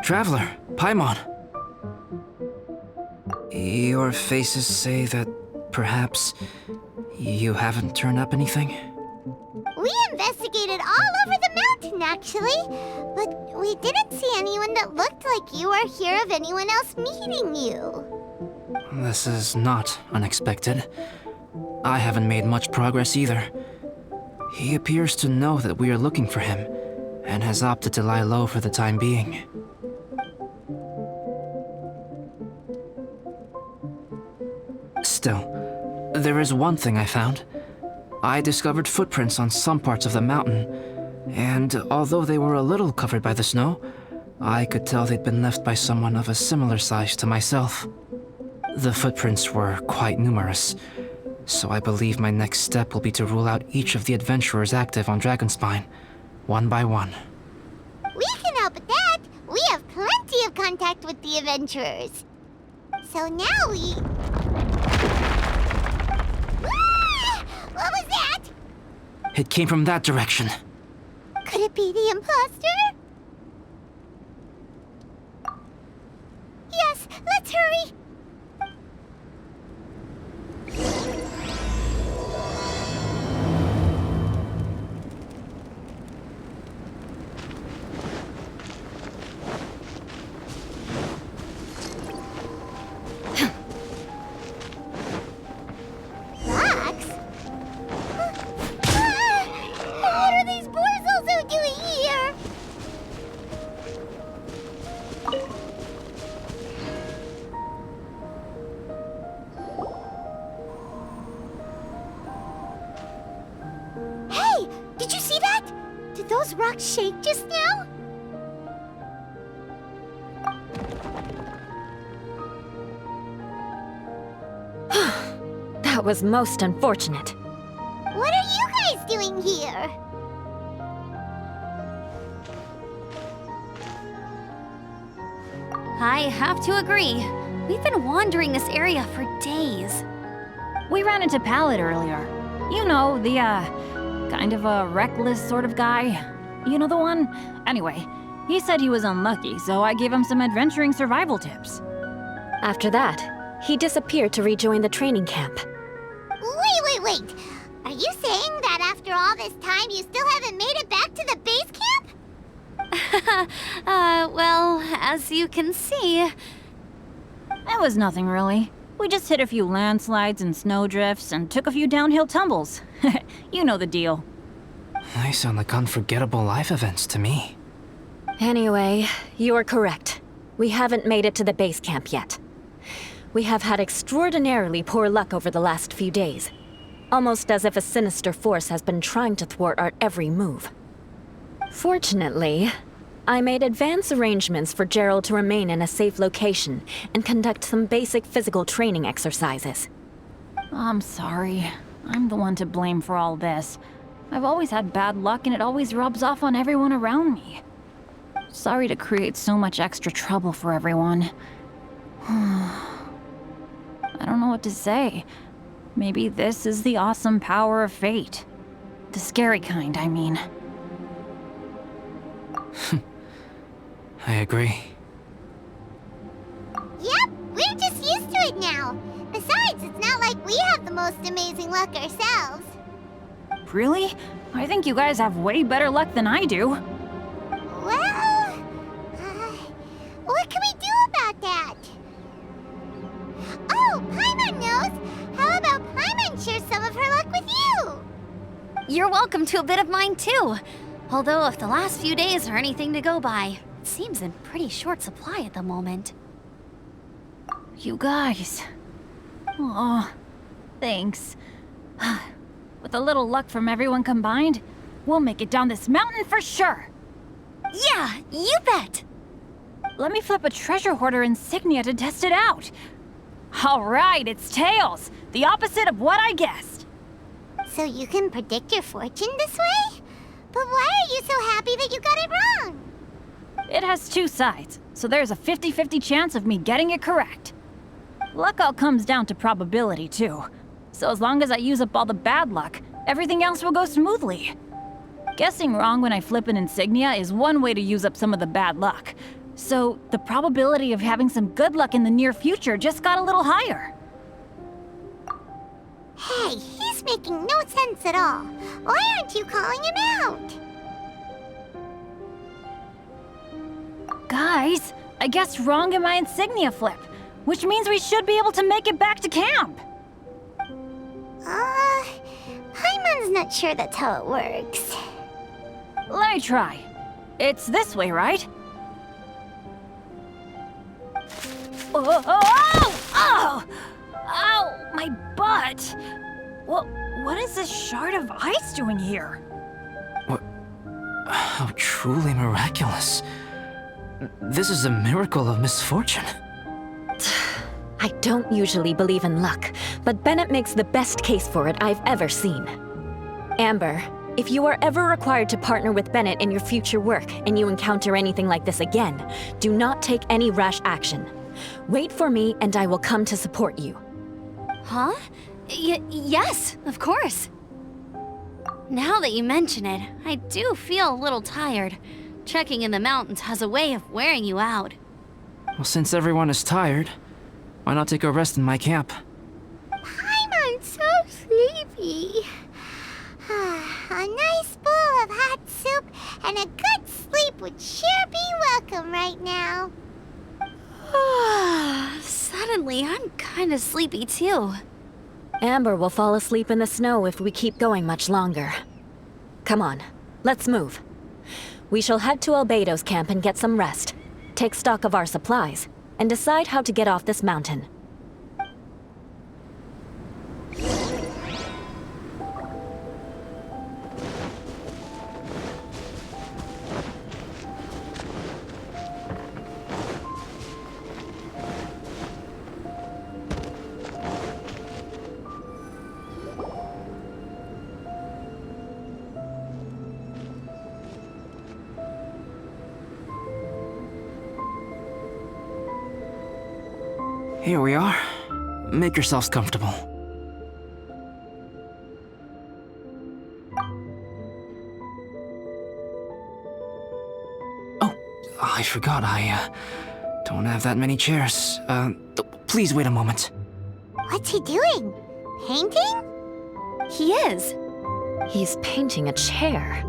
Traveler, Paimon. Your faces say that perhaps you haven't turned up anything? We investigated all over the mountain, actually. But we didn't see anyone that looked like you or hear of anyone else meeting you. This is not unexpected. I haven't made much progress either. He appears to know that we are looking for him, and has opted to lie low for the time being. Still, there is one thing I found. I discovered footprints on some parts of the mountain, and although they were a little covered by the snow, I could tell they'd been left by someone of a similar size to myself. The footprints were quite numerous, so I believe my next step will be to rule out each of the adventurers active on Dragonspine, one by one. We can help with that. We have plenty of contact with the adventurers. So now we... Ah! What was that? It came from that direction. Could it be the imposter? Yes, let's hurry. Rocks? What are these boars also doing here? Hey, did you see that? Did those rocks shake just now? That was most unfortunate. What are you guys doing here? I have to agree. We've been wandering this area for days. We ran into Pallet earlier. You know, the, kind of a reckless sort of guy. You know the one? Anyway, he said he was unlucky, so I gave him some adventuring survival tips. After that, he disappeared to rejoin the training camp. Wait. Are you saying that after all this time you still haven't made it back to the base camp? Well, as you can see... It was nothing really. We just hit a few landslides and snowdrifts and took a few downhill tumbles. You know the deal. They sound like unforgettable life events to me. Anyway, you're correct. We haven't made it to the base camp yet. We have had extraordinarily poor luck over the last few days. Almost as if a sinister force has been trying to thwart our every move. Fortunately, I made advance arrangements for Gerald to remain in a safe location and conduct some basic physical training exercises. I'm sorry. I'm the one to blame for all this. I've always had bad luck and it always rubs off on everyone around me. Sorry to create so much extra trouble for everyone. I don't know what to say. Maybe this is the awesome power of fate. The scary kind, I mean. I agree. Yep, we're just used to it now. Besides, it's not like we have the most amazing luck ourselves. Really? I think you guys have way better luck than I do. Well, what can we do about that? Oh, Paimon knows! How about Paimon share some of her luck with you? You're welcome to a bit of mine too. Although if the last few days are anything to go by, it seems in pretty short supply at the moment. You guys. Aw, thanks. With a little luck from everyone combined, we'll make it down this mountain for sure. Yeah, you bet! Let me flip a treasure hoarder insignia to test it out. All right, it's tails. The opposite of what I guessed. So you can predict your fortune this way? But why are you so happy that you got it wrong? It has two sides, so there's a 50-50 chance of me getting it correct. Luck all comes down to probability, too. So as long as I use up all the bad luck, everything else will go smoothly. Guessing wrong when I flip an insignia is one way to use up some of the bad luck. So the probability of having some good luck in the near future just got a little higher. Hey, he's making no sense at all. Why aren't you calling him out? Guys, I guess wrong in my insignia flip, which means we should be able to make it back to camp. Paimon's not sure that's how it works. Let me try. It's this way, right? Oh, oh, oh, oh! Ow, my butt! What is this shard of ice doing here? What? How truly miraculous. This is a miracle of misfortune. I don't usually believe in luck, but Bennett makes the best case for it I've ever seen. Amber, if you are ever required to partner with Bennett in your future work and you encounter anything like this again, do not take any rash action. Wait for me and I will come to support you. Huh? Yes, of course. Now that you mention it, I do feel a little tired. Trekking in the mountains has a way of wearing you out. Well, since everyone is tired, why not take a rest in my camp? Paimon's so sleepy. A nice bowl of hot soup and a good sleep would sure be welcome right now. Suddenly, I'm kinda sleepy too. Amber will fall asleep in the snow if we keep going much longer. Come on, let's move. We shall head to Albedo's camp and get some rest, take stock of our supplies, and decide how to get off this mountain. Here we are. Make yourselves comfortable. Oh, I forgot I don't have that many chairs. Please wait a moment. What's he doing? Painting? He is. He's painting a chair.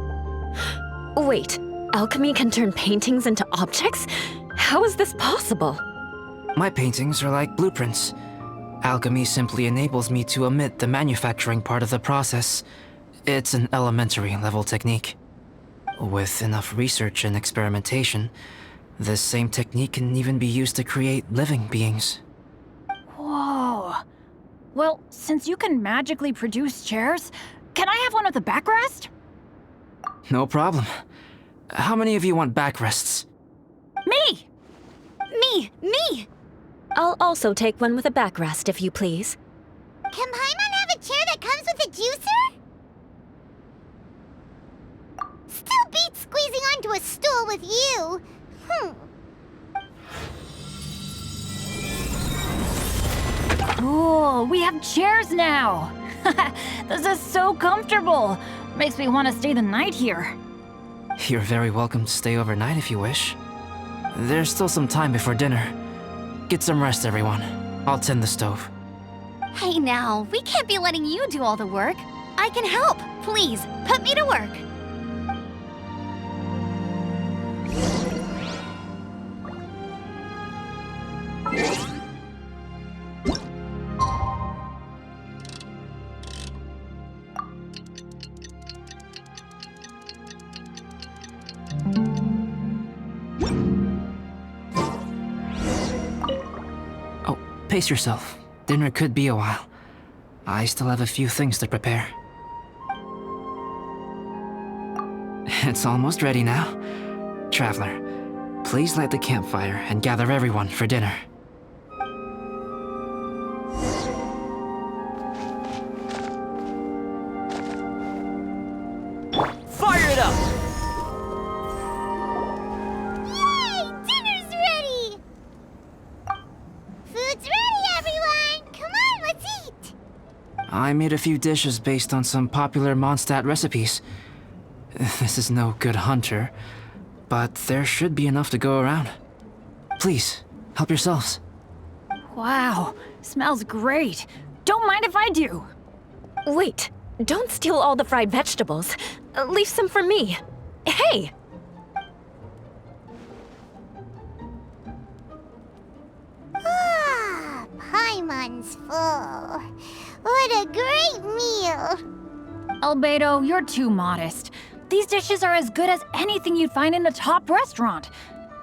Wait, alchemy can turn paintings into objects? How is this possible? My paintings are like blueprints. Alchemy simply enables me to omit the manufacturing part of the process. It's an elementary level technique. With enough research and experimentation, this same technique can even be used to create living beings. Whoa. Well, since you can magically produce chairs, can I have one with a backrest? No problem. How many of you want backrests? Me! Me! I'll also take one with a backrest, if you please. Can Paimon have a chair that comes with a juicer? Still beats squeezing onto a stool with you. Cool, we have chairs now! This is so comfortable! Makes me want to stay the night here. You're very welcome to stay overnight if you wish. There's still some time before dinner. Get some rest, everyone. I'll tend the stove. Hey now, we can't be letting you do all the work. I can help. Please, put me to work. Oh, pace yourself. Dinner could be a while. I still have a few things to prepare. It's almost ready now. Traveler, please light the campfire and gather everyone for dinner. Fire it up! Yay! Dinner's ready! Food's ready, everyone! Come on, let's eat! I made a few dishes based on some popular Mondstadt recipes. This is no good hunter, but there should be enough to go around. Please, help yourselves. Wow, smells great. Don't mind if I do. Wait, don't steal all the fried vegetables. Leave some for me. Hey! Ah, Paimon's full. What a great meal! Albedo, you're too modest. These dishes are as good as anything you'd find in a top restaurant.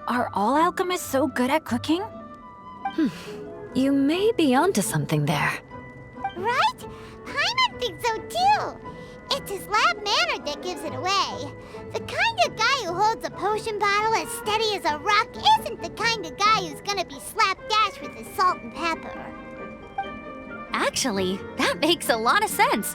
Are all alchemists so good at cooking? You may be onto something there. Right? Paimon thinks so too. It's his lab manner that gives it away. The kind of guy who holds a potion bottle as steady as a rock isn't the kind of guy who's gonna be slapdash with his salt and pepper. Actually, that makes a lot of sense.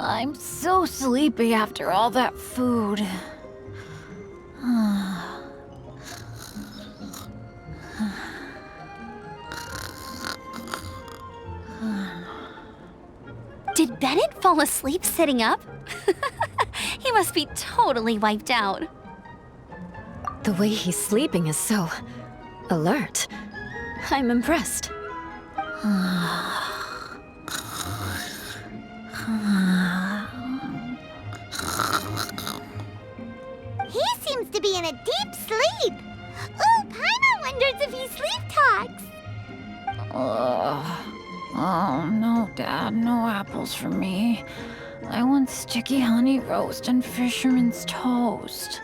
I'm so sleepy after all that food. Did Bennett fall asleep sitting up? He must be totally wiped out. The way he's sleeping is so alert. I'm impressed. He seems to be in a deep sleep. Ooh, Paimon wonders if he sleep talks. Oh, no, Dad, no apples for me. I want sticky honey roast and fisherman's toast.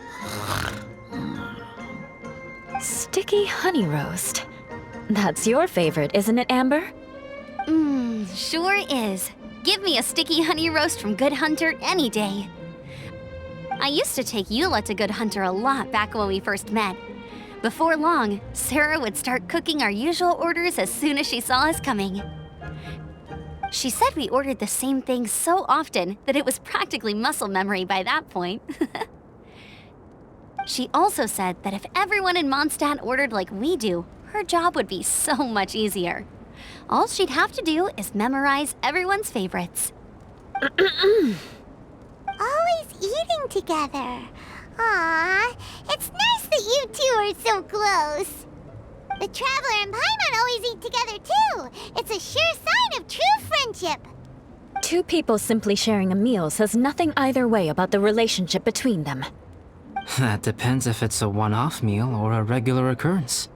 Sticky honey roast. That's your favorite, isn't it, Amber? Sure is. Give me a sticky honey roast from Good Hunter any day. I used to take Eula to Good Hunter a lot back when we first met. Before long, Sarah would start cooking our usual orders as soon as she saw us coming. She said we ordered the same thing so often that it was practically muscle memory by that point. She also said that if everyone in Mondstadt ordered like we do, her job would be so much easier. All she'd have to do is memorize everyone's favorites. Always eating together. Aww, it's nice that you two are so close. The Traveler and Paimon always eat together too. It's a sure sign of true friendship. Two people simply sharing a meal says nothing either way about the relationship between them. That depends if it's a one-off meal or a regular occurrence.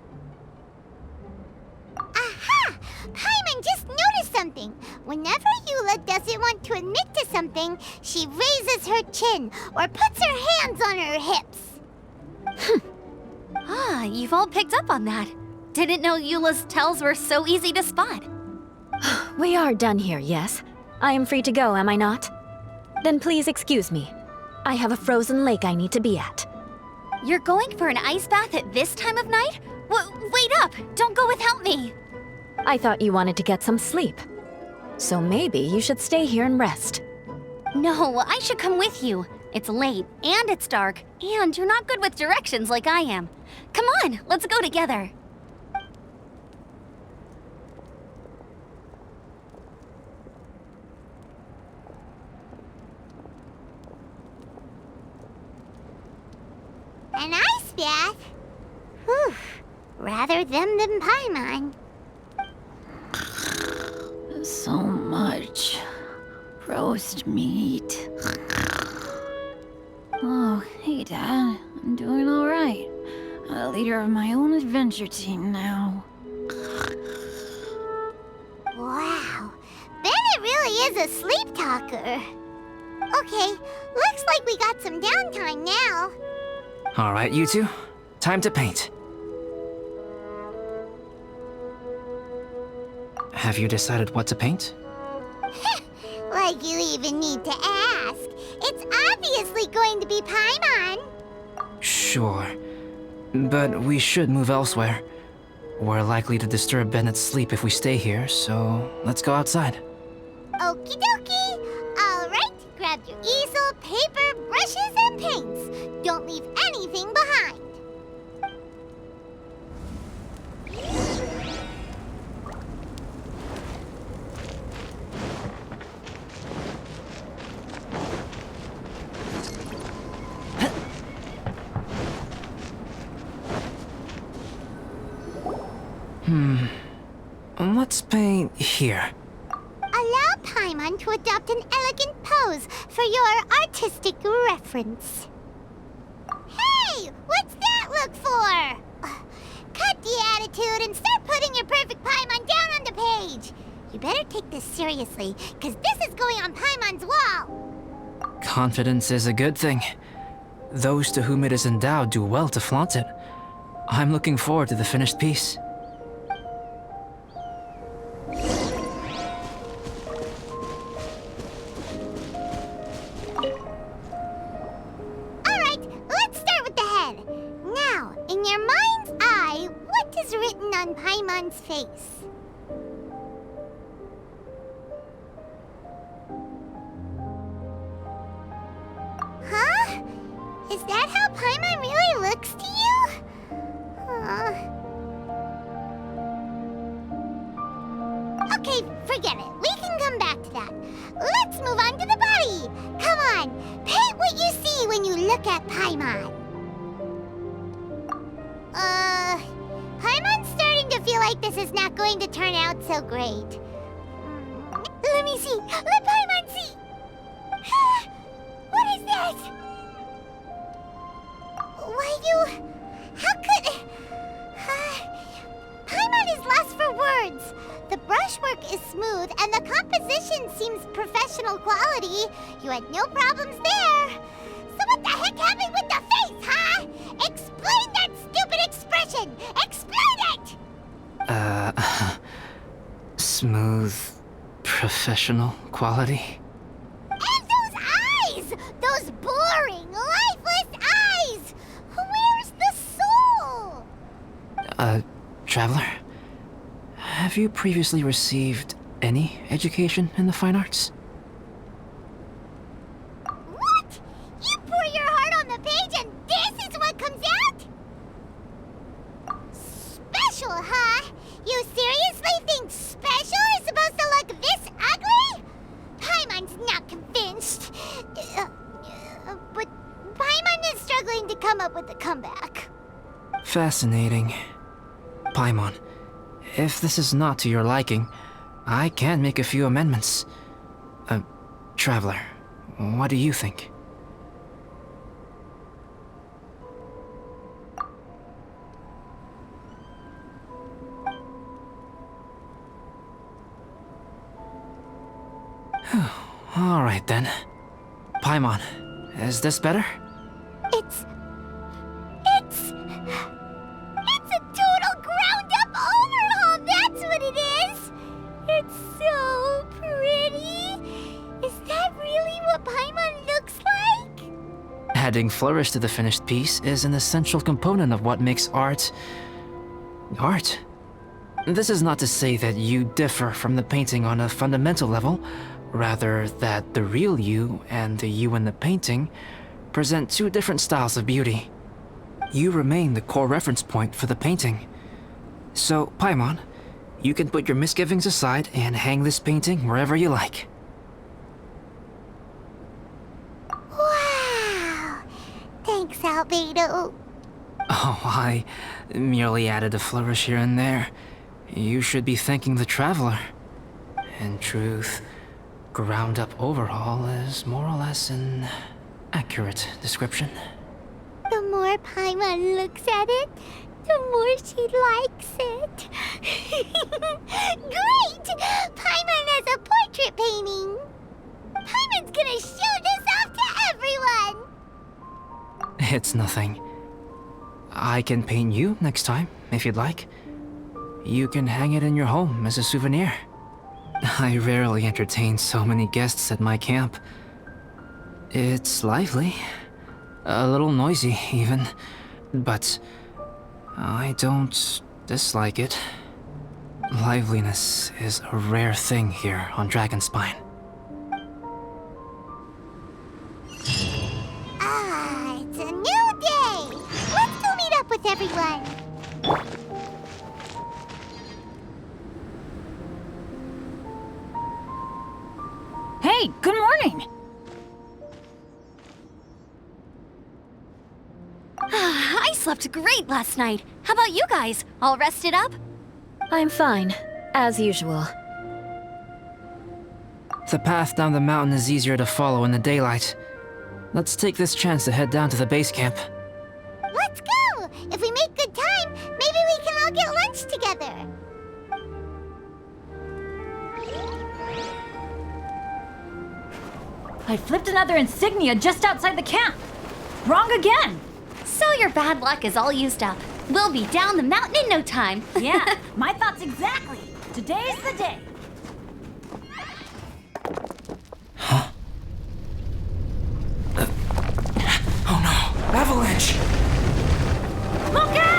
Aha! Paimon just noticed something. Whenever Eula doesn't want to admit to something, she raises her chin or puts her hands on her hips. Ah, you've all picked up on that. Didn't know Eula's tells were so easy to spot. We are done here, yes? I am free to go, am I not? Then please excuse me. I have a frozen lake I need to be at. You're going for an ice bath at this time of night? Wait up! Don't go without me! I thought you wanted to get some sleep. So maybe you should stay here and rest. No, I should come with you. It's late, and it's dark, and you're not good with directions like I am. Come on, let's go together. An ice bath? Whew. Rather them than Paimon. So much roast meat. Oh, hey, Dad. I'm doing all right. A leader of my own adventure team now. Wow. Bennett really is a sleep talker. Okay, looks like we got some downtime now. All right, you two. Time to paint. Have you decided what to paint? Like you even need to ask. It's obviously going to be Paimon. Sure. But we should move elsewhere. We're likely to disturb Bennett's sleep if we stay here, so let's go outside. Okie dokie. All right, grab your easel, paper, brushes, and paints. Don't leave anything behind. Let's paint here. Allow Paimon to adopt an elegant pose for your artistic reference. Hey! What's that look for? Cut the attitude and start putting your perfect Paimon down on the page. You better take this seriously, because this is going on Paimon's wall. Confidence is a good thing. Those to whom it is endowed do well to flaunt it. I'm looking forward to the finished piece. Alright, let's start with the head. Now, in your mind's eye, what is written on Paimon's face? Huh? Is that how Paimon really looks to you? Okay, forget it. We can come back to that. Let's move on to the body. Come on, paint what you see when you look at Paimon. Paimon's starting to feel like this is not going to turn out so great. Let me see. Let Paimon see. What is that? How could... Paimon is lost for words. The brushwork is smooth and the composition seems professional quality. You had no problems there. So what the heck happened with the face, huh? Explain that stupid expression! Explain it! Smooth, professional quality. And those eyes! Those boring, lifeless eyes! Where's the soul? Traveler? Have you previously received any education in the fine arts? What? You pour your heart on the page and this is what comes out? Special, huh? You seriously think special is supposed to look this ugly? Paimon's not convinced. But Paimon is struggling to come up with a comeback. Fascinating. Paimon, if this is not to your liking, I can make a few amendments. Traveler, what do you think? All right then. Paimon, is this better? It's a total ground-up overhaul, that's what it is! It's so pretty! Is that really what Paimon looks like? Adding flourish to the finished piece is an essential component of what makes art... art. This is not to say that you differ from the painting on a fundamental level, rather that the real you and the you in the painting present two different styles of beauty. You remain the core reference point for the painting. So, Paimon, you can put your misgivings aside and hang this painting wherever you like. Wow! Thanks, Albedo. Oh, I merely added a flourish here and there. You should be thanking the Traveler. In truth, ground-up overhaul is more or less an accurate description. The more Paimon looks at it, the more she likes it. Great! Paimon has a portrait painting. Paimon's gonna show this off to everyone. It's nothing. I can paint you next time, if you'd like. You can hang it in your home as a souvenir. I rarely entertain so many guests at my camp. It's lively. A little noisy, even. But I don't dislike it. Liveliness is a rare thing here on Dragonspine. Ah, it's a new day. Let's go meet up with everyone. Hey, good morning! I slept great last night. How about you guys? All rested up? I'm fine, as usual. The path down the mountain is easier to follow in the daylight. Let's take this chance to head down to the base camp. Let's go! If we make good time, maybe we can all get lunch together. I flipped another insignia just outside the camp. Wrong again. So your bad luck is all used up. We'll be down the mountain in no time. Yeah, my thoughts exactly. Today's the day. Oh no! Avalanche! Look out!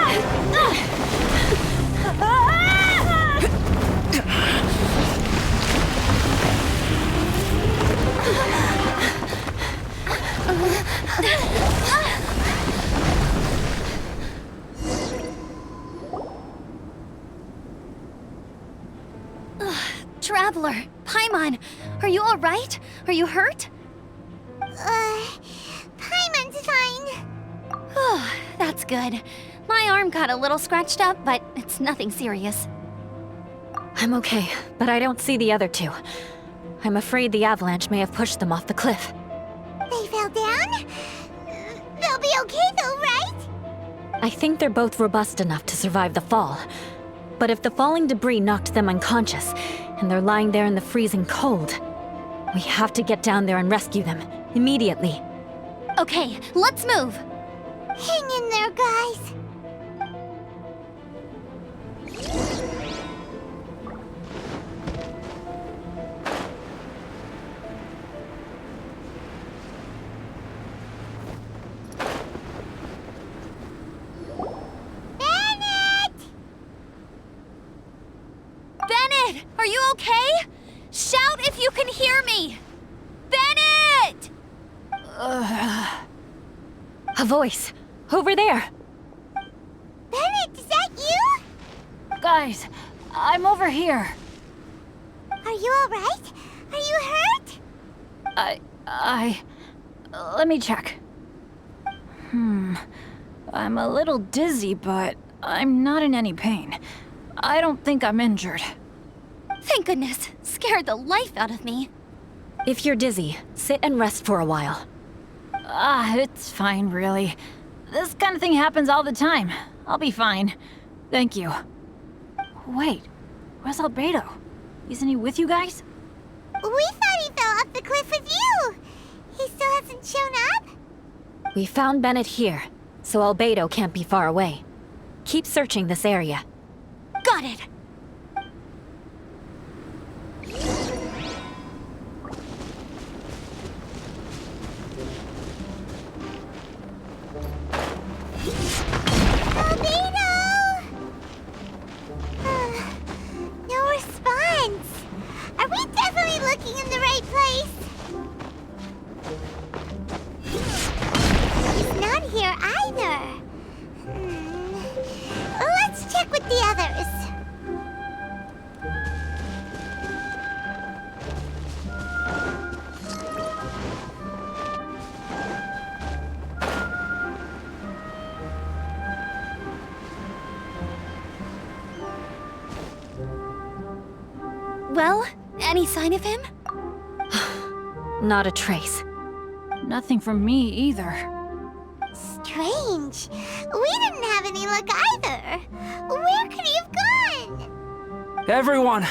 Traveler, Paimon, are you all right? Are you hurt? Paimon's fine. Oh, that's good. My arm got a little scratched up, but it's nothing serious. I'm okay, but I don't see the other two. I'm afraid the avalanche may have pushed them off the cliff. They fell down? They'll be okay though, right? I think they're both robust enough to survive the fall. But if the falling debris knocked them unconscious, and they're lying there in the freezing cold, we have to get down there and rescue them, immediately. Okay, let's move. Hang in there, guys. Bennett, are you okay? Shout if you can hear me! Bennett! A voice! Over there! Bennett, is that you? Guys, I'm over here. Are you alright? Are you hurt? Let me check. I'm a little dizzy, but I'm not in any pain. I don't think I'm injured. Thank goodness. Scared the life out of me. If you're dizzy, sit and rest for a while. It's fine, really. This kind of thing happens all the time. I'll be fine. Thank you. Wait, where's Albedo? Isn't he with you guys? We thought he fell off the cliff with you. He still hasn't shown up? We found Bennett here, so Albedo can't be far away. Keep searching this area. Got it. Albedo! No response. Are we definitely looking in the right place? He's not here either. Let's check with the others. Well, any sign of him? Not a trace. Nothing from me either. Strange. We didn't have any luck either. Where could he have gone? Everyone!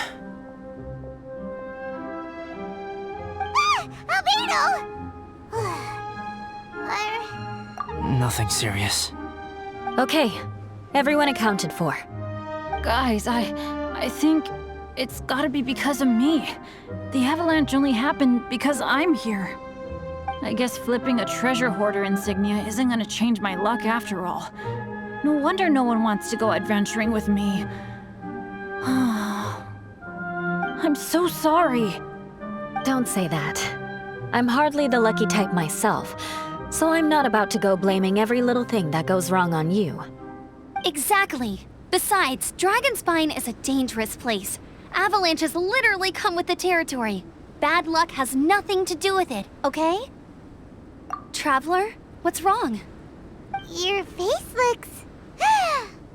Albedo! Nothing serious. Okay, everyone accounted for. Guys, I think it's gotta be because of me. The avalanche only happened because I'm here. I guess flipping a treasure hoarder insignia isn't gonna change my luck after all. No wonder no one wants to go adventuring with me. I'm so sorry. Don't say that. I'm hardly the lucky type myself, so I'm not about to go blaming every little thing that goes wrong on you. Exactly. Besides, Dragonspine is a dangerous place. Avalanches literally come with the territory. Bad luck has nothing to do with it, okay? Traveler, what's wrong? Your face looks...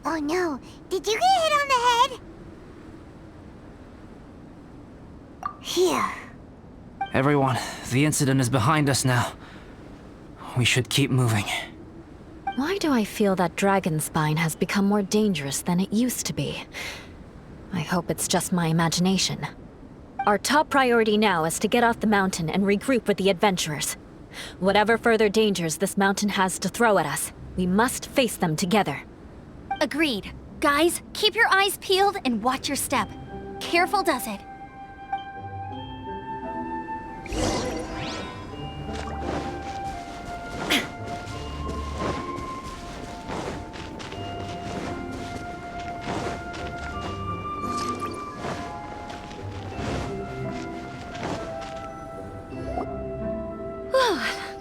Oh no, did you get hit on the head? Everyone, the incident is behind us now. We should keep moving. Why do I feel that Dragonspine has become more dangerous than it used to be? I hope it's just my imagination. Our top priority now is to get off the mountain and regroup with the adventurers. Whatever further dangers this mountain has to throw at us, we must face them together. Agreed. Guys, keep your eyes peeled and watch your step. Careful does it.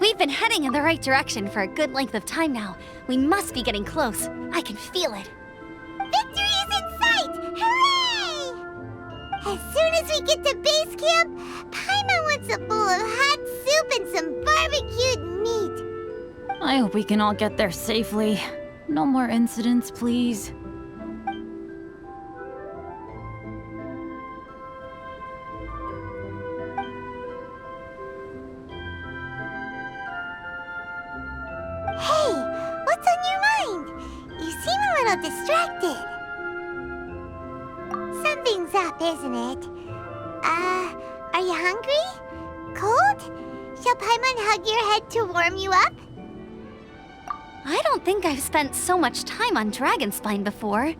We've been heading in the right direction for a good length of time now. We must be getting close. I can feel it. Victory is in sight! Hooray! As soon as we get to base camp, Paimon wants a bowl of hot soup and some barbecued meat. I hope we can all get there safely. No more incidents, please. Hey, what's on your mind? You seem a little distracted. Something's up, isn't it? Are you hungry? Cold? Shall Paimon hug your head to warm you up? I don't think I've spent so much time on Dragonspine before.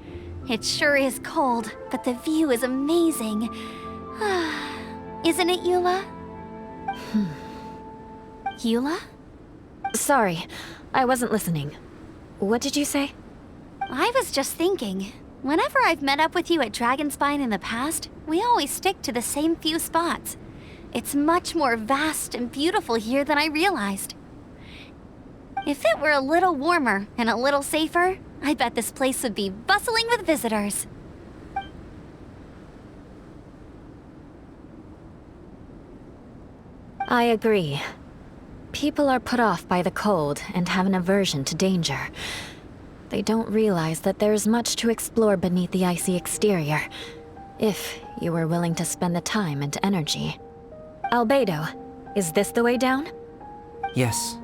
It sure is cold, but the view is amazing. Isn't it, Eula? Eula? Sorry, I wasn't listening. What did you say? I was just thinking. Whenever I've met up with you at Dragonspine in the past, we always stick to the same few spots. It's much more vast and beautiful here than I realized. If it were a little warmer and a little safer, I bet this place would be bustling with visitors. I agree. People are put off by the cold and have an aversion to danger. They don't realize that there's much to explore beneath the icy exterior, if you were willing to spend the time and energy. Albedo, is this the way down? Yes.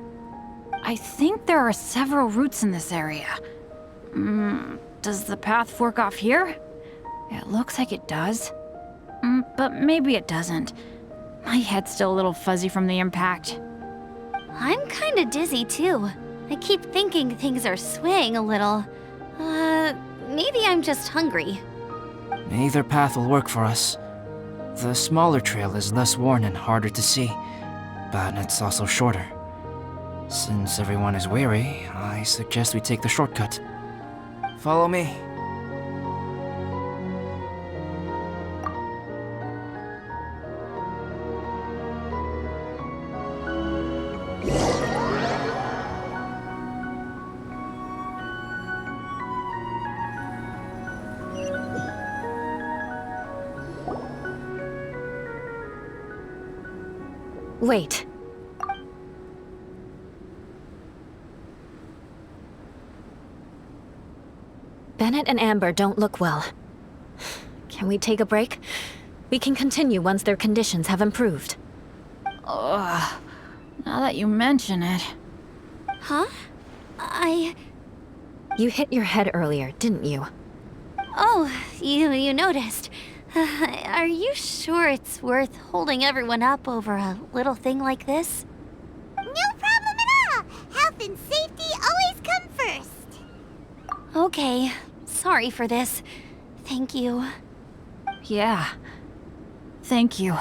I think there are several routes in this area. Does the path fork off here? It looks like it does. But maybe it doesn't. My head's still a little fuzzy from the impact. I'm kinda dizzy too. I keep thinking things are swaying a little. Maybe I'm just hungry. Either path will work for us. The smaller trail is less worn and harder to see, but it's also shorter. Since everyone is weary, I suggest we take the shortcut. Follow me. Wait. Bennett and Amber don't look well. Can we take a break? We can continue once their conditions have improved. Ugh. Now that you mention it. Huh? You hit your head earlier, didn't you? Oh, you noticed. Are you sure it's worth holding everyone up over a little thing like this? No problem at all! Health and safety always come first! Okay, sorry for this. Thank you. Yeah. Thank you.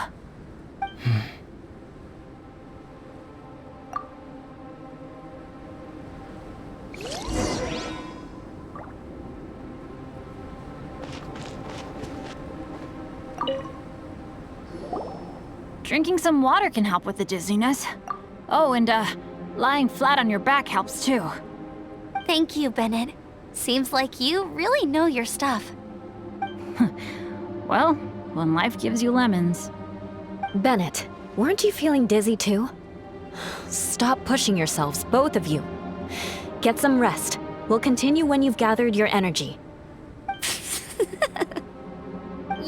Drinking some water can help with the dizziness. Oh, and lying flat on your back helps too. Thank you, Bennett. Seems like you really know your stuff. Well, when life gives you lemons. Bennett, weren't you feeling dizzy too? Stop pushing yourselves, both of you. Get some rest. We'll continue when you've gathered your energy.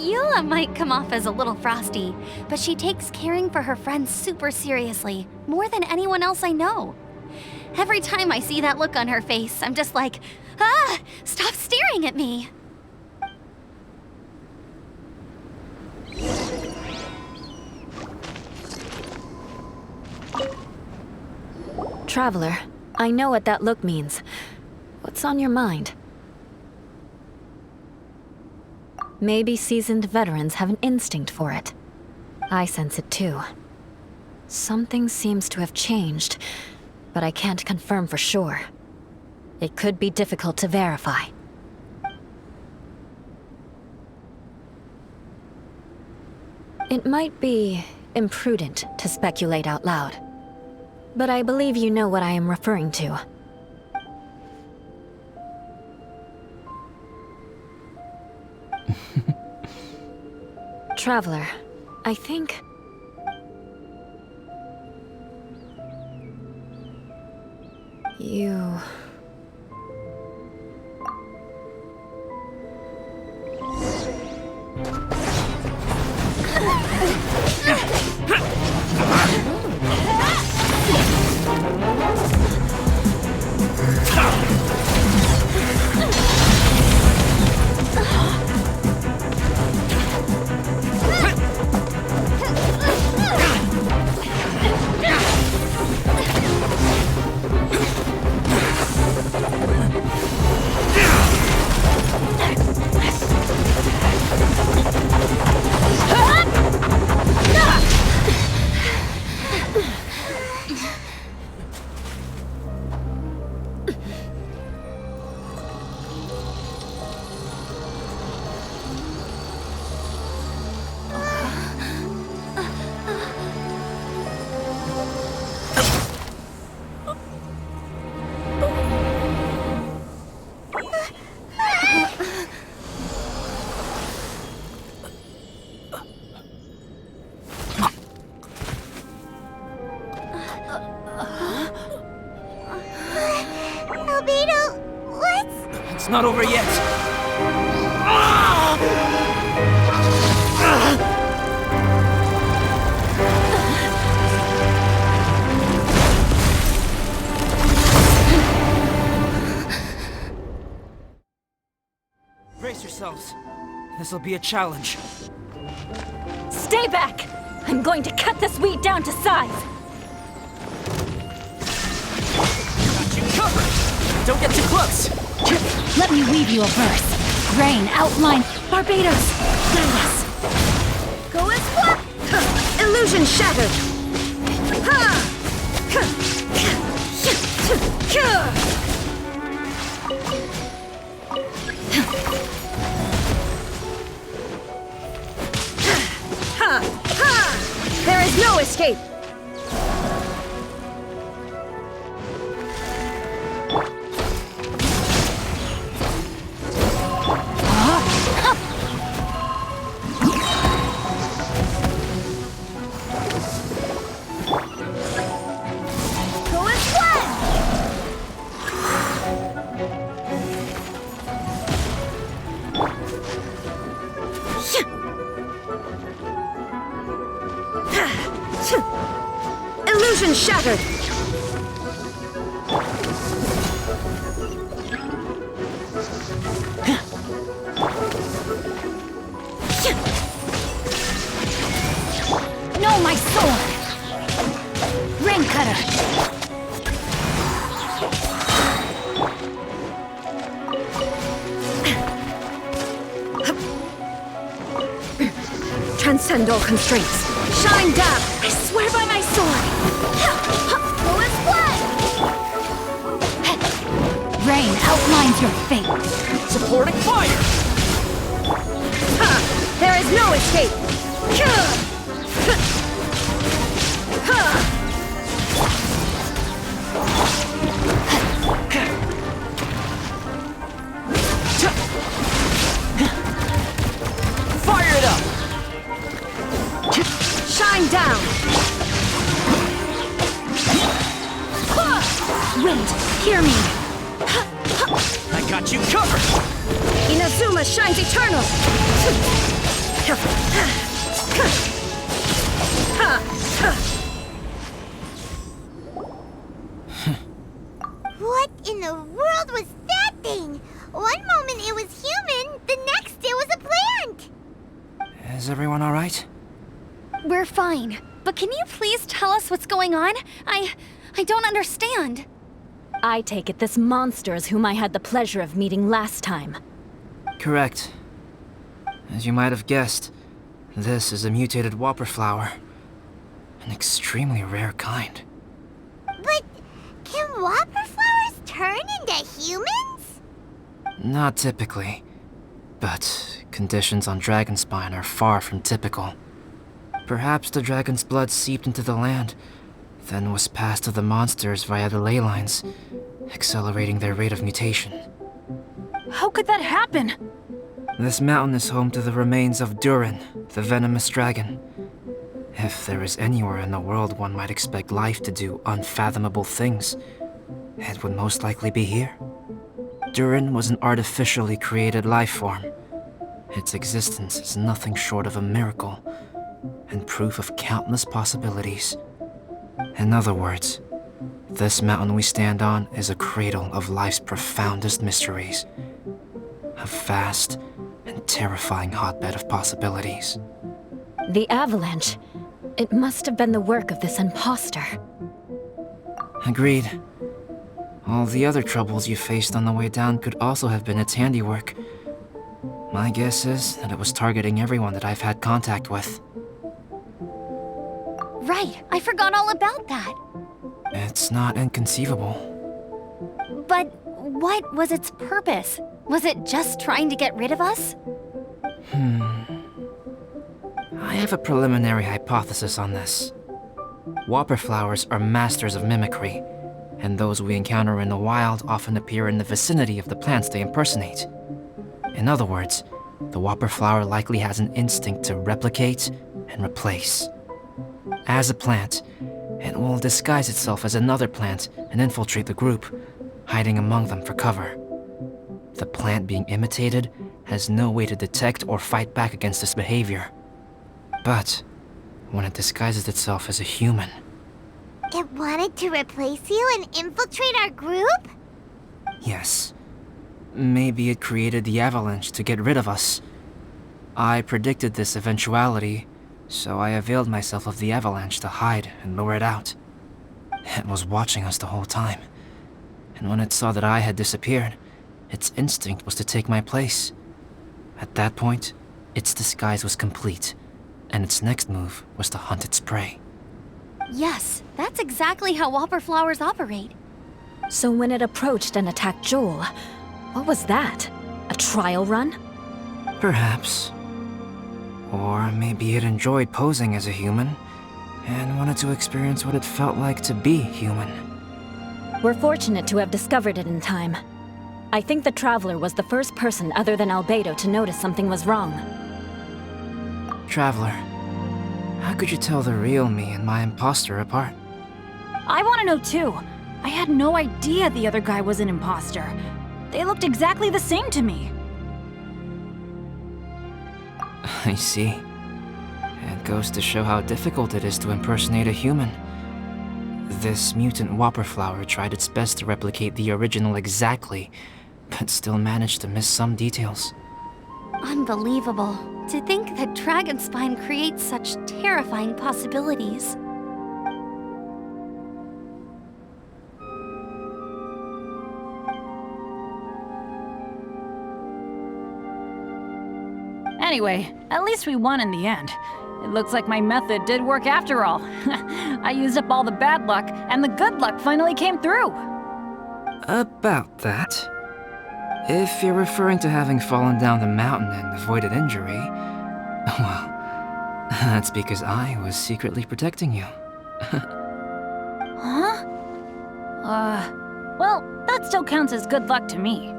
Eula might come off as a little frosty, but she takes caring for her friends super seriously, more than anyone else I know. Every time I see that look on her face, I'm just like, ah, stop staring at me. Traveler, I know what that look means. What's on your mind? Maybe seasoned veterans have an instinct for it. I sense it too. Something seems to have changed, but I can't confirm for sure. It could be difficult to verify. It might be imprudent to speculate out loud, but I believe you know what I am referring to. Traveler, I think... you... Albedo, what's... It's not over yet. Brace yourselves. This'll be a challenge. Stay back! I'm going to cut this weed down to size! Got you covered! Don't get too close! Let me weave you a verse. Rain, outline, Barbados. Guide us. Go as what? Illusion shattered. There is no escape. Go as what? Illusion shattered. No, my sword. Rain cutter. Transcend all constraints. Shine down. I swear by my sword. Go as what? Rain outlines your fate. Supporting fire! There is no escape. Fire it up! Shine down. Wait, hear me. I got you covered! Inazuma shines eternal. What in the world was that thing? One moment it was human, the next it was a plant! Is everyone alright? We're fine. But can you please tell us what's going on? I don't understand. I take it this monster is whom I had the pleasure of meeting last time. Correct. As you might have guessed, this is a mutated whopper flower. An extremely rare kind. But can whopper flowers turn into humans? Not typically, but conditions on Dragonspine are far from typical. Perhaps the dragon's blood seeped into the land, then was passed to the monsters via the ley lines, accelerating their rate of mutation. How could that happen? This mountain is home to the remains of Durin, the venomous dragon. If there is anywhere in the world one might expect life to do unfathomable things, it would most likely be here. Durin was an artificially created life form. Its existence is nothing short of a miracle, and proof of countless possibilities. In other words, this mountain we stand on is a cradle of life's profoundest mysteries. A vast and terrifying hotbed of possibilities. The avalanche. It must have been the work of this imposter. Agreed. All the other troubles you faced on the way down could also have been its handiwork. My guess is that it was targeting everyone that I've had contact with. Right, I forgot all about that. It's not inconceivable. But what was its purpose? Was it just trying to get rid of us? I have a preliminary hypothesis on this. Whopper flowers are masters of mimicry, and those we encounter in the wild often appear in the vicinity of the plants they impersonate. In other words, the whopper flower likely has an instinct to replicate and replace. As a plant, it will disguise itself as another plant and infiltrate the group, hiding among them for cover. The plant being imitated has no way to detect or fight back against this behavior. But when it disguises itself as a human, It wanted to replace you and infiltrate our group? yes, maybe it created the avalanche to get rid of us. I predicted this eventuality, so I availed myself of the avalanche to hide and lure it out. It was watching us the whole time, and when it saw that I had disappeared, its instinct was to take my place. At that point, its disguise was complete, and its next move was to hunt its prey. Yes, that's exactly how whopper flowers operate. So when it approached and attacked Joel, what was that? A trial run? Perhaps. Or maybe it enjoyed posing as a human, and wanted to experience what it felt like to be human. We're fortunate to have discovered it in time. I think the Traveler was the first person other than Albedo to notice something was wrong. Traveler, how could you tell the real me and my imposter apart? I want to know too. I had no idea the other guy was an imposter. They looked exactly the same to me. I see. It goes to show how difficult it is to impersonate a human. This mutant whopper flower tried its best to replicate the original exactly, but still managed to miss some details. Unbelievable. To think that Dragonspine creates such terrifying possibilities. Anyway, at least we won in the end. It looks like my method did work after all. I used up all the bad luck, and the good luck finally came through. About that. If you're referring to having fallen down the mountain and avoided injury, well, that's because I was secretly protecting you. Huh? Well, that still counts as good luck to me.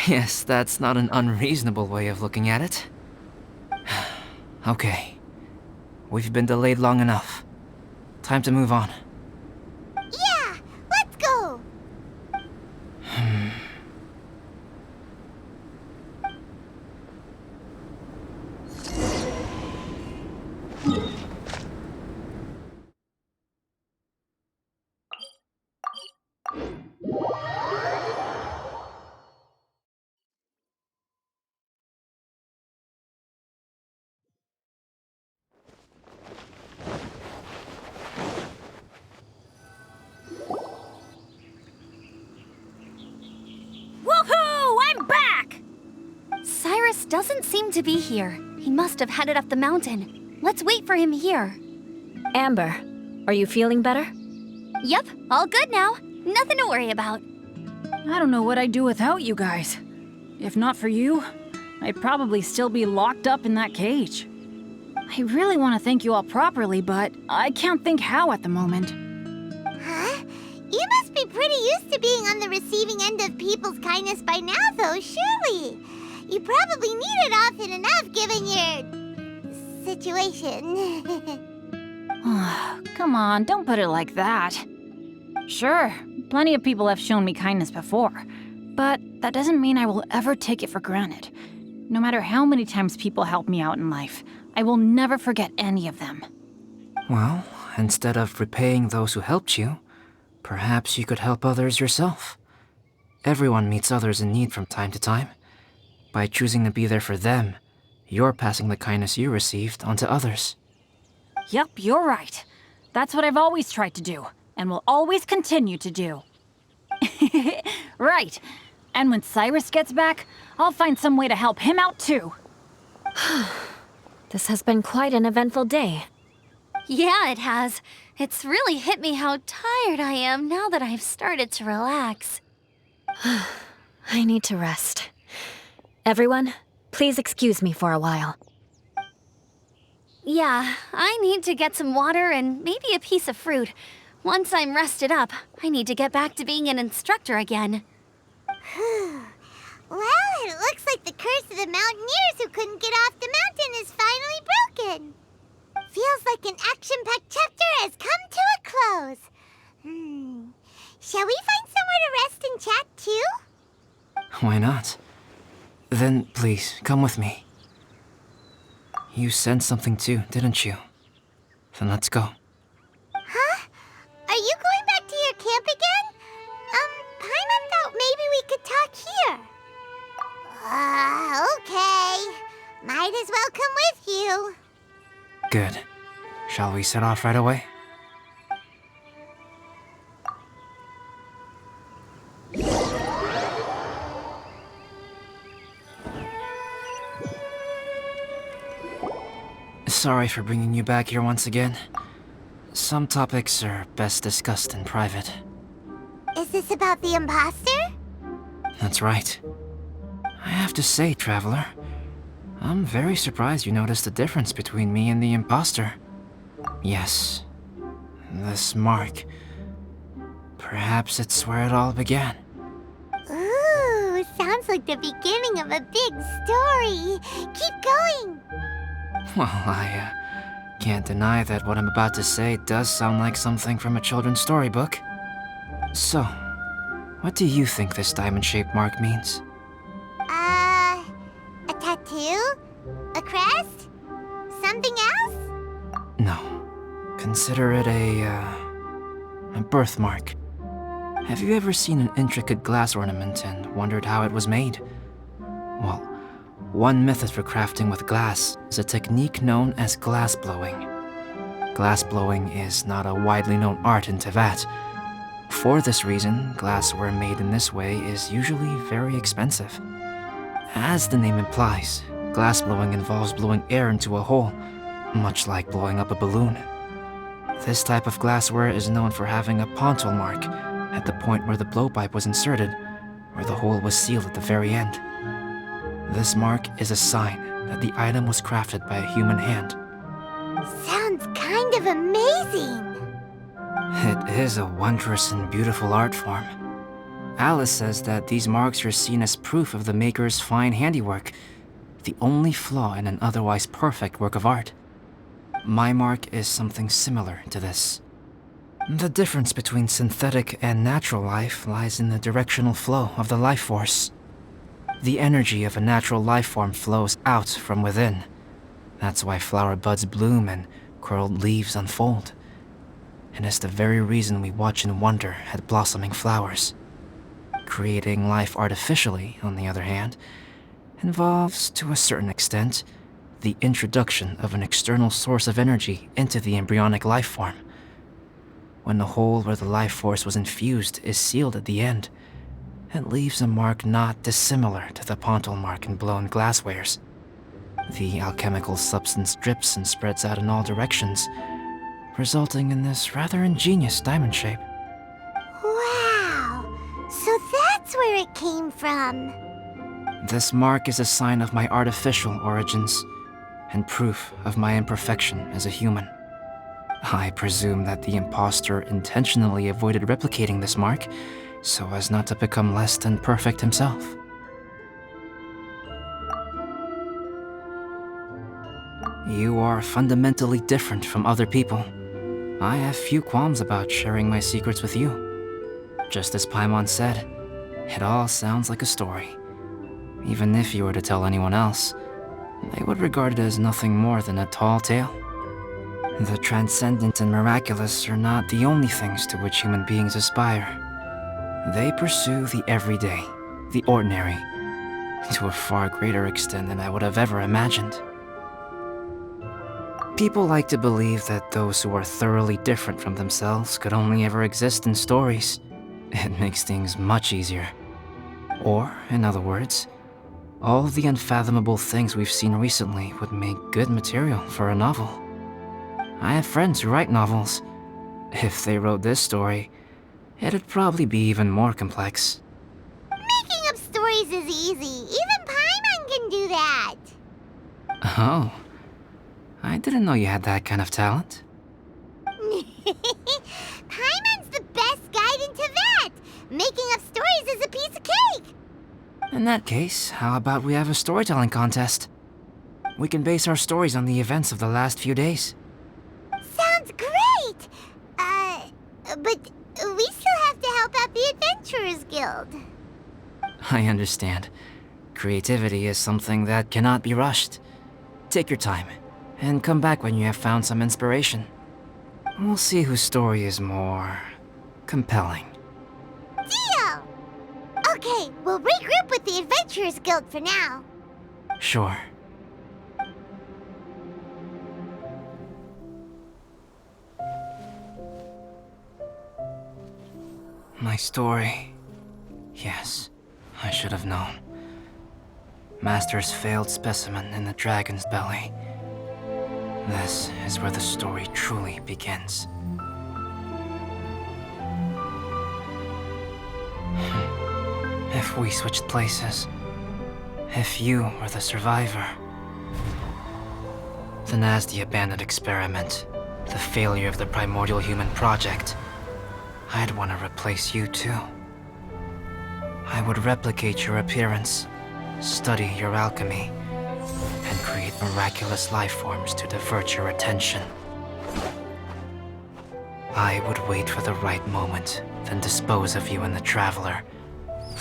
Yes, that's not an unreasonable way of looking at it. Okay. We've been delayed long enough. Time to move on. Yeah, let's go! Cyrus doesn't seem to be here. He must have headed up the mountain. Let's wait for him here. Amber, are you feeling better? Yep, all good now. Nothing to worry about. I don't know what I'd do without you guys. If not for you, I'd probably still be locked up in that cage. I really want to thank you all properly, but I can't think how at the moment. Huh? You must be pretty used to being on the receiving end of people's kindness by now, though, surely. You probably need it often enough given your situation. Come on, don't put it like that. Sure, plenty of people have shown me kindness before, but that doesn't mean I will ever take it for granted. No matter how many times people help me out in life, I will never forget any of them. Well, instead of repaying those who helped you, perhaps you could help others yourself. Everyone meets others in need from time to time. By choosing to be there for them, you're passing the kindness you received onto others. Yep, you're right. That's what I've always tried to do, and will always continue to do. Right. And when Cyrus gets back, I'll find some way to help him out too. This has been quite an eventful day. Yeah, it has. It's really hit me how tired I am now that I've started to relax. I need to rest. Everyone, please excuse me for a while. Yeah, I need to get some water and maybe a piece of fruit. Once I'm rested up, I need to get back to being an instructor again. Well, it looks like the curse of the mountaineers who couldn't get off the mountain is finally broken. Feels like an action-packed chapter has come to a close. Shall we find somewhere to rest and chat too? Why not? Then please, come with me. You sensed something too, didn't you? Then let's go. Huh? Are you going back to your camp again? Paimon thought maybe we could talk here. Okay. Might as well come with you. Good. Shall we set off right away? Sorry for bringing you back here once again. Some topics are best discussed in private. Is this about the imposter? That's right. I have to say, Traveler, I'm very surprised you noticed the difference between me and the imposter. Yes, this mark. Perhaps it's where it all began. Ooh, sounds like the beginning of a big story. Keep going. Well, I can't deny that what I'm about to say does sound like something from a children's storybook. So, what do you think this diamond-shaped mark means? A tattoo? A crest? Something else? No. Consider it a birthmark. Have you ever seen an intricate glass ornament and wondered how it was made? Well, one method for crafting with glass is a technique known as glass blowing. Glass blowing is not a widely known art in Teyvat. For this reason, glassware made in this way is usually very expensive. As the name implies, glass blowing involves blowing air into a hole, much like blowing up a balloon. This type of glassware is known for having a pontil mark at the point where the blowpipe was inserted, where the hole was sealed at the very end. This mark is a sign that the item was crafted by a human hand. Sounds kind of amazing. It is a wondrous and beautiful art form. Alice says that these marks are seen as proof of the maker's fine handiwork, the only flaw in an otherwise perfect work of art. My mark is something similar to this. The difference between synthetic and natural life lies in the directional flow of the life force. The energy of a natural life form flows out from within. That's why flower buds bloom and curled leaves unfold. And it's the very reason we watch and wonder at blossoming flowers. Creating life artificially, on the other hand, involves, to a certain extent, the introduction of an external source of energy into the embryonic life form. When the hole where the life force was infused is sealed at the end, it leaves a mark not dissimilar to the pontal mark in blown glasswares. The alchemical substance drips and spreads out in all directions, resulting in this rather ingenious diamond shape. Wow! So that's where it came from. This mark is a sign of my artificial origins, and proof of my imperfection as a human. I presume that the impostor intentionally avoided replicating this mark, so as not to become less than perfect himself. You are fundamentally different from other people. I have few qualms about sharing my secrets with you. Just as Paimon said, it all sounds like a story. Even if you were to tell anyone else, they would regard it as nothing more than a tall tale. The transcendent and miraculous are not the only things to which human beings aspire. They pursue the everyday, the ordinary, to a far greater extent than I would have ever imagined. People like to believe that those who are thoroughly different from themselves could only ever exist in stories. It makes things much easier. Or, in other words, all the unfathomable things we've seen recently would make good material for a novel. I have friends who write novels. If they wrote this story, it'd probably be even more complex. Making up stories is easy. Even Paimon can do that. Oh, I didn't know you had that kind of talent. Paimon's the best guide in Tibet. Making up stories is a piece of cake. In that case, how about we have a storytelling contest? We can base our stories on the events of the last few days. Sounds great. But we still have to help out the Adventurers Guild. I understand. Creativity is something that cannot be rushed. Take your time, and come back when you have found some inspiration. We'll see whose story is more compelling. Deal! Okay, we'll regroup with the Adventurers Guild for now. Sure. My story. Yes, I should have known. Master's failed specimen in the dragon's belly. This is where the story truly begins. If we switched places, if you were the survivor, then as the abandoned experiment, the failure of the primordial human project, I'd want to replace you too. I would replicate your appearance, study your alchemy, and create miraculous life forms to divert your attention. I would wait for the right moment, then dispose of you in the Traveler,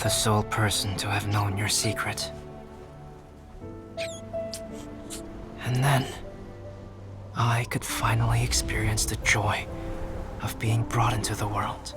the sole person to have known your secret. And then, I could finally experience the joy of being brought into the world.